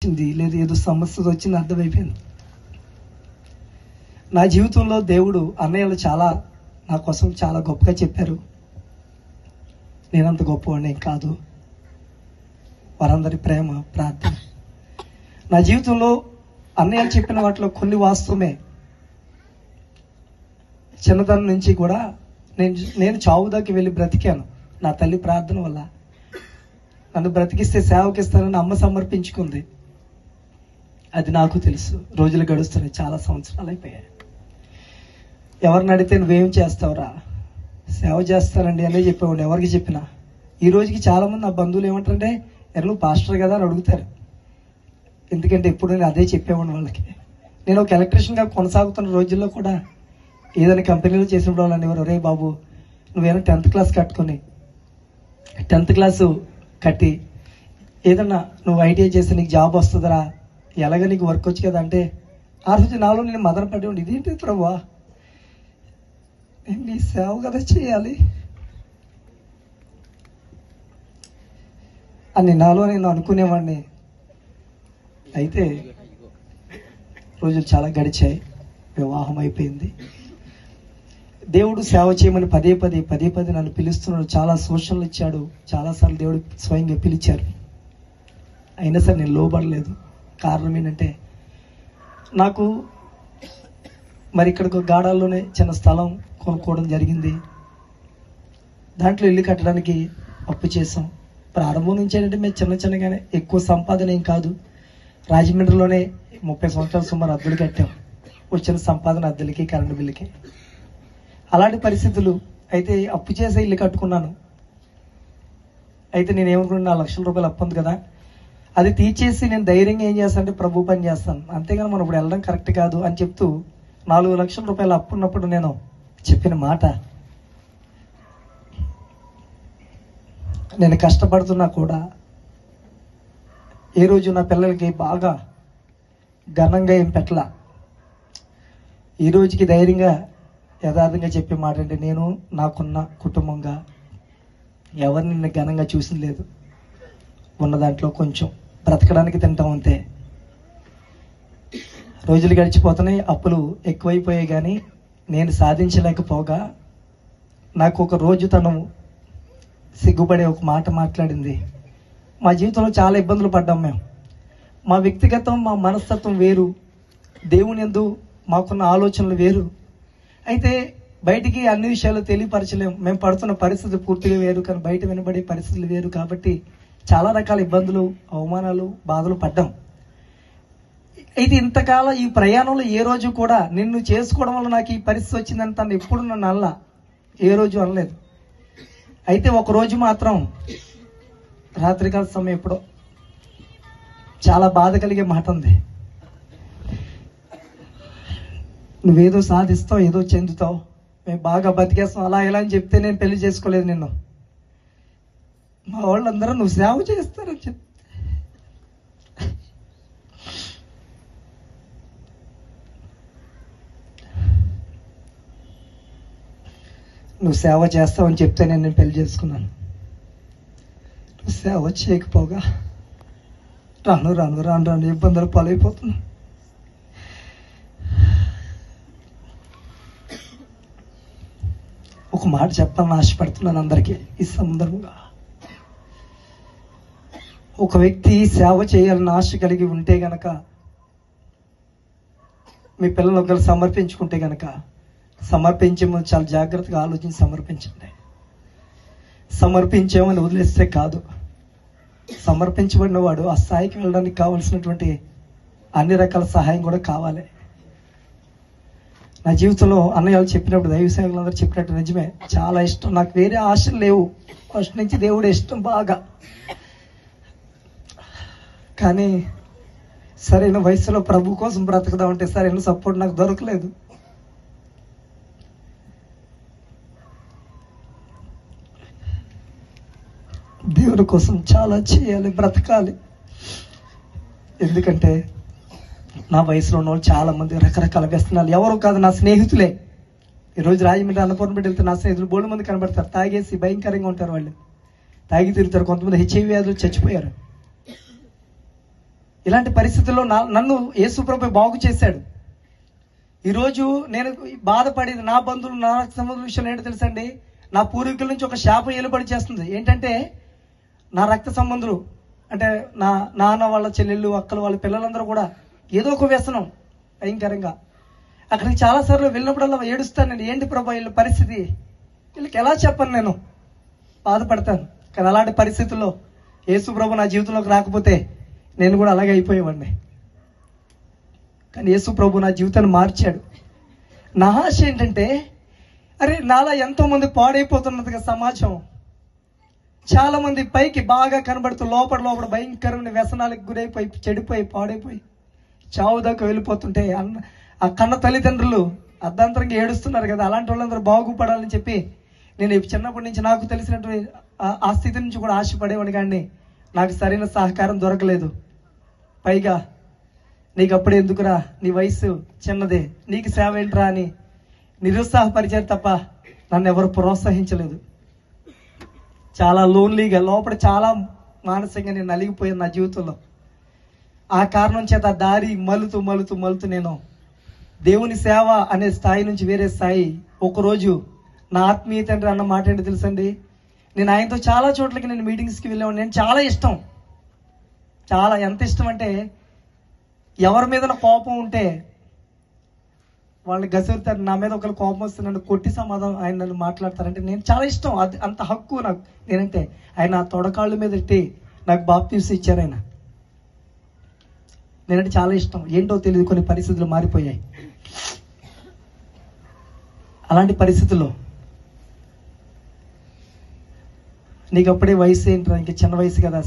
వచ్చింది, లేదు ఏదో సమస్య వచ్చింది అర్థమైపోయింది. నా జీవితంలో దేవుడు అన్నయ్యలు చాలా నా కోసం చాలా గొప్పగా చెప్పారు. నేనంత గొప్పవాడిని కాదు, వారందరి ప్రేమ ప్రార్థన. నా జీవితంలో అన్నయ్యలు చెప్పిన వాటిలో కొన్ని వాస్తవమే. చిన్నతనం నుంచి కూడా నేను చావు దాకా వెళ్ళి బ్రతికాను. నా తల్లి ప్రార్థన వల్ల నన్ను బ్రతికిస్తే సేవకిస్తానని అమ్మ సమర్పించుకుంది. అది నాకు తెలుసు. రోజులు గడుస్తున్నాయి, చాలా సంవత్సరాలు అయిపోయాయి. ఎవరిని అడిగితే నువ్వేం చేస్తావురా, సేవ చేస్తానండి అనే చెప్పేవాడు ఎవరికి చెప్పినా. ఈ రోజుకి చాలామంది నా బంధువులు ఏమంటారంటే నువ్వు పాస్టర్ కదా అని అడుగుతారు. ఎందుకంటే ఎప్పుడు నేను అదే చెప్పేవాడిని వాళ్ళకి. నేను ఒక ఎలక్ట్రీషియన్గా కొనసాగుతున్న రోజుల్లో కూడా ఏదైనా కంపెనీలో చేసినప్పుడు వాళ్ళు అనేవారు, రే బాబు నువ్వేమైనా 10th క్లాస్ కట్టుకొని 10th క్లాసు కట్టి ఏదన్నా నువ్వు ఐటీఐ చేస్తే నీకు జాబ్ వస్తుందిరా, ఎలాగ నీకు వర్క్ వచ్చి కదా అంటే ఆ రోజు నాలో నేను మదన పడేవాడి. ఇదేంటి ప్రభువా, నీ సేవ కదా చేయాలి అని నాలో నేను అనుకునేవాడిని. అయితే రోజులు చాలా గడిచాయి, వివాహం అయిపోయింది. దేవుడు సేవ చేయమని పదే పదే నన్ను పిలుస్తున్నాడు. చాలా సూచనలు ఇచ్చాడు, చాలాసార్లు దేవుడు స్వయంగా పిలిచారు. అయినా సరే నేను లోబడలేదు. కారణం ఏంటంటే నాకు మరి ఇక్కడ గాడాల్లోనే చిన్న స్థలం కొనుక్కోవడం జరిగింది. దాంట్లో ఇల్లు కట్టడానికి అప్పు చేసాం. ప్రారంభం నుంచి ఏంటంటే మేము చిన్నగానే, ఎక్కువ సంపాదన ఏం కాదు. రాజమండ్రిలోనే 30 సంవత్సరాల సుమారు అద్దెలు కట్టాం. వచ్చిన సంపాదన అద్దెలకి కరెంటు బిల్లుకి. అలాంటి పరిస్థితులు. అయితే అప్పు చేసే ఇల్లు కట్టుకున్నాను. అయితే నేను ఏమనుకున్నాను, 4 లక్షల రూపాయలు అప్పు ఉంది కదా, అది తీర్చేసి నేను ధైర్యంగా ఏం చేస్తానంటే ప్రభు పని చేస్తాను, అంతేగాని మనం ఇప్పుడు వెళ్ళడం కరెక్ట్ కాదు అని చెప్తూ 4 లక్షల రూపాయలు అప్పు ఉన్నప్పుడు నేను చెప్పిన మాట, నేను కష్టపడుతున్నా కూడా ఏ రోజు నా పిల్లలకి బాగా ఘనంగా ఏం పెట్టలా. ఈ రోజుకి ధైర్యంగా యథార్థంగా చెప్పే మాట అంటే నేను నాకున్న కుటుంబంగా ఎవరిని నేను ఘనంగా చూసింది లేదు. ఉన్న దాంట్లో కొంచెం బ్రతకడానికి తింటాం అంతే. రోజులు గడిచిపోతున్నాయి, అప్పులు ఎక్కువైపోయాయి. కానీ నేను సాధించలేకపోగా నాకు ఒక రోజు తను సిగ్గుపడే ఒక మాట మాట్లాడింది. మా జీవితంలో చాలా ఇబ్బందులు పడ్డాం మేము. మా వ్యక్తిగతం, మా మనస్తత్వం వేరు, దేవుని యందు మాకున్న ఆలోచనలు వేరు. అయితే బయటికి అన్ని విషయాలు తెలియపరచలేము. మేము పడుతున్న పరిస్థితి పూర్తిగా వేరు, కానీ బయట వినబడే పరిస్థితులు వేరు. కాబట్టి చాలా రకాల ఇబ్బందులు, అవమానాలు, బాధలు పడ్డాం. అయితే ఇంతకాలం ఈ ప్రయాణంలో ఏ రోజు కూడా నిన్ను చేసుకోవడం వల్ల నాకు ఈ పరిస్థితి వచ్చిందని తను ఎప్పుడు నన్ను అనలా, ఏ రోజు అనలేదు. అయితే ఒకరోజు మాత్రం రాత్రికాల సమయం ఎప్పుడో చాలా బాధ కలిగే మాట ఉంది. నువ్వేదో సాధిస్తావు, ఏదో చెందుతావు, మేము బాగా బతికేస్తాం, అలా ఇలా అని చెప్తే నేను పెళ్లి చేసుకోలేదు నిన్ను. మా వాళ్ళందరూ నువ్వు సేవ చేస్తారని చెప్తే నువ్వు సేవ చేస్తావని చెప్తే నేను పెళ్లి చేసుకున్నాను. నువ్వు సేవ చేయకపోగా రాను ఇబ్బందులు పాలైపోతున్నా. ఒక మాట చెప్పాలని ఆశపడుతున్నాను అందరికీ ఈ సందర్భంగా. ఒక వ్యక్తి సేవ చేయాలని ఆశ కలిగి ఉంటే గనక, మీ పిల్లలు ఒకరు సమర్పించుకుంటే గనక, సమర్పించే ముందు చాలా జాగ్రత్తగా ఆలోచించి సమర్పించండి. సమర్పించామని వదిలేస్తే కాదు. సమర్పించబడిన వాడు ఆ స్థాయికి వెళ్ళడానికి కావాల్సినటువంటి అన్ని రకాల సహాయం కూడా కావాలి. నా జీవితంలో అన్నయ్యలు చెప్పినప్పుడు, దైవ సేవకులందరూ చెప్పినట్టు నిజమే, చాలా ఇష్టం. నాకు వేరే ఆశలు లేవు, ఫస్ట్ నుంచి దేవుడు ఇష్టం బాగా. కానీ సరైన వయసులో ప్రభు కోసం బ్రతకదామంటే సరైన సపోర్ట్ నాకు దొరకలేదు. దేవుని కోసం చాలా చేయాలి, బ్రతకాలి. ఎందుకంటే నా వయసులో ఉన్న వాళ్ళు చాలా మంది రకరకాల వ్యసనాలు, ఎవరు కాదు నా స్నేహితులే. ఈరోజు రాజమండ్రి అన్నపూర్ణ పెట్టి వెళ్తే నా స్నేహితులు బోల్డ్ మంది కనబడతారు. తాగేసి భయంకరంగా ఉంటారు, వాళ్ళు తాగి తిరుగుతారు. కొంతమంది HIV వ్యాధులు చచ్చిపోయారు. ఇలాంటి పరిస్థితుల్లో నన్ను యేసుప్రభు బాగు చేశాడు. ఈరోజు నేను బాధపడేది నా బంధువులు, నా సంబంధుల విషయంలో ఏంటో తెలుసండి, నా పూర్వీకుల నుంచి ఒక శాపం ఏలుబడి చేస్తుంది. ఏంటంటే నా రక్త సంబంధులు, అంటే నా నాన్న వాళ్ళ చెల్లెళ్ళు, అక్కలు, వాళ్ళ పిల్లలందరూ కూడా ఏదో ఒక వ్యసనం భయంకరంగా. అక్కడికి చాలాసార్లు వెళ్ళినప్పుడల్లా ఏడుస్తాను నేను. ఏంటి ప్రభా వీళ్ళ పరిస్థితి, వీళ్ళకి ఎలా చెప్పను, నేను బాధపడతాను. కానీ అలాంటి పరిస్థితుల్లో యేసు ప్రభు నా జీవితంలోకి రాకపోతే నేను కూడా అలాగే అయిపోయేవాడిని. కానీ యేసు ప్రభు నా జీవితాన్ని మార్చాడు. నా ఆశ ఏంటంటే, అరే నాలా ఎంతోమంది పాడైపోతున్నదిగా సమాజం. చాలా మంది పైకి బాగా కనబడుతూ లోపల భయంకరమైన వ్యసనాలకు గురైపోయి, చెడిపోయి, పాడైపోయి చావు దాకా వెళ్ళిపోతుంటే ఆ కన్న తల్లిదండ్రులు అర్ధాంతరంగా ఏడుస్తున్నారు కదా. అలాంటి వాళ్ళందరూ బాగుపడాలని చెప్పి నేను చిన్నప్పటి నుంచి నాకు తెలిసినటువంటి ఆ స్థితి నుంచి కూడా ఆశపడేవాడిని. కానీ నాకు సరైన సహకారం దొరకలేదు. పైగా నీకు అప్పుడే ఎందుకురా, నీ వయసు చిన్నదే, నీకు సేవ ఏంట్రా అని నిరుత్సాహపరిచారు తప్ప నన్ను ఎవరు ప్రోత్సహించలేదు. చాలా లోన్లీగా, లోపల చాలా మానసికంగా నేను నలిగిపోయాను నా జీవితంలో. ఆ కారణం చేత దారి మలుతూ నేను దేవుని సేవ అనే స్థాయి నుంచి వేరే స్థాయి. ఒకరోజు నా ఆత్మీయ తండ్రి అన్న మాట ఏంటో తెలుసండి, నేను ఆయనతో చాలా చోట్లకి నేను మీటింగ్స్కి వెళ్ళేవాడిని. నేను చాలా ఇష్టం, చాలా ఎంత ఇష్టం అంటే, ఎవరి మీద కోపం ఉంటే వాళ్ళని గసురుతారు. నా మీద ఒకరు కోపం వస్తే నన్ను కొట్టి సమాధానం ఆయన నన్ను మాట్లాడతారంటే నేను చాలా ఇష్టం. అది అంత హక్కు నాకు. నేనంటే ఆయన నా తొడకాళ్ళ మీద ఎట్టి నాకు బాప్టిజం ఇచ్చారు ఆయన. నేనంటే చాలా ఇష్టం. ఏంటో తెలియదు, కొన్ని పరిస్థితులు మారిపోయాయి. అలాంటి పరిస్థితుల్లో నీకు అప్పుడే వయసు ఏంట్రా, ఇంక చిన్న వయసు కదా,